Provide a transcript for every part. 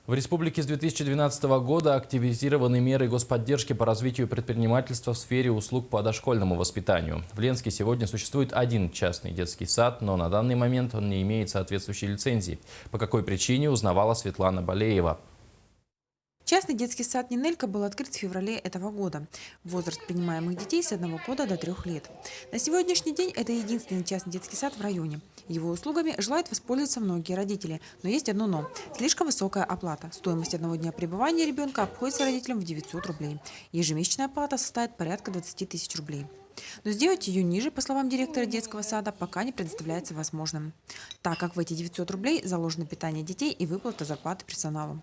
В республике с 2012 года активизированы меры господдержки по развитию предпринимательства в сфере услуг по дошкольному воспитанию. В Ленске сегодня существует один частный детский сад, но на данный момент он не имеет соответствующей лицензии. По какой причине, узнавала Светлана Балеева. Частный детский сад «Нинелька» был открыт в феврале этого года. Возраст принимаемых детей с 1 года до 3 лет. На сегодняшний день это единственный частный детский сад в районе. Его услугами желают воспользоваться многие родители. Но есть одно «но». Слишком высокая оплата. Стоимость одного дня пребывания ребенка обходится родителям в 900 рублей. Ежемесячная оплата составит порядка 20 тысяч рублей. Но сделать ее ниже, по словам директора детского сада, пока не представляется возможным, так как в эти 900 рублей заложено питание детей и выплата зарплаты персоналу.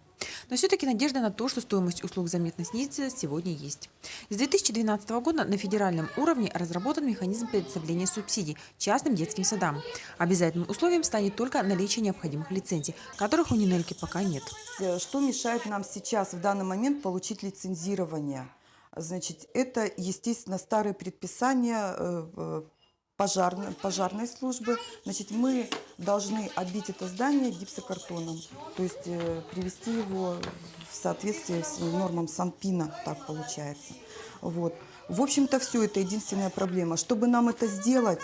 Но все-таки надежда на то, что стоимость услуг заметно снизится, сегодня есть. С 2012 года на федеральном уровне разработан механизм предоставления субсидий частным детским садам. Обязательным условием станет только наличие необходимых лицензий, которых у Нинельки пока нет. Что мешает нам сейчас в данный момент получить лицензирование? Значит, это, естественно, старые предписания пожарной службы. Значит, мы должны оббить это здание гипсокартоном, то есть привести его в соответствие с нормам Санпина, так получается. Вот. В общем-то, все, это единственная проблема. Чтобы нам это сделать,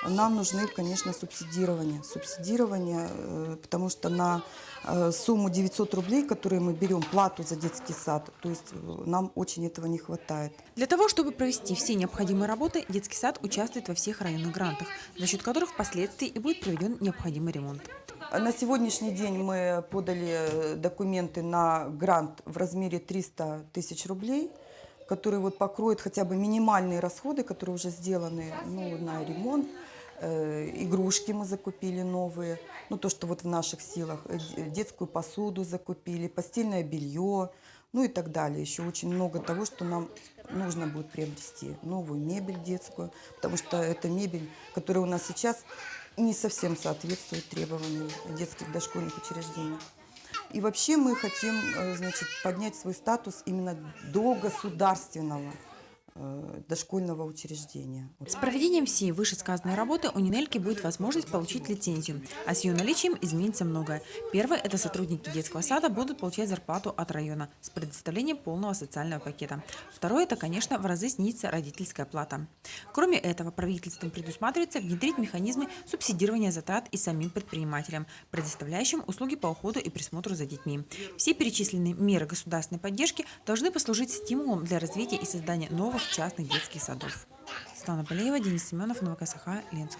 нам нужны, конечно, субсидирования. Потому что на сумму 900 рублей, которые мы берем, плату за детский сад, то есть нам очень этого не хватает. Для того, чтобы провести все необходимые работы, детский сад участвует во всех районных грантах, за счет которых впоследствии и будет проведен необходимый ремонт. На сегодняшний день мы подали документы на грант в размере 300 тысяч рублей, который вот покроет хотя бы минимальные расходы, которые уже сделаны на ремонт. Игрушки мы закупили новые, то, что вот в наших силах, детскую посуду закупили, постельное белье, и так далее. Еще очень много того, что нам нужно будет приобрести. Новую мебель детскую, потому что это мебель, которая у нас сейчас не совсем соответствует требованиям детских дошкольных учреждений. И вообще мы хотим, поднять свой статус именно до государственного дошкольного учреждения. С проведением всей вышесказанной работы у Нинельки будет возможность получить лицензию, а с ее наличием изменится многое. Первое – это сотрудники детского сада будут получать зарплату от района с предоставлением полного социального пакета. Второе – это, конечно, в разы снизится родительская плата. Кроме этого, правительством предусматривается внедрить механизмы субсидирования затрат и самим предпринимателям, предоставляющим услуги по уходу и присмотру за детьми. Все перечисленные меры государственной поддержки должны послужить стимулом для развития и создания новых частных детских садов. Светлана Балеева, Денис Семенов, НВК СХ, Ленск.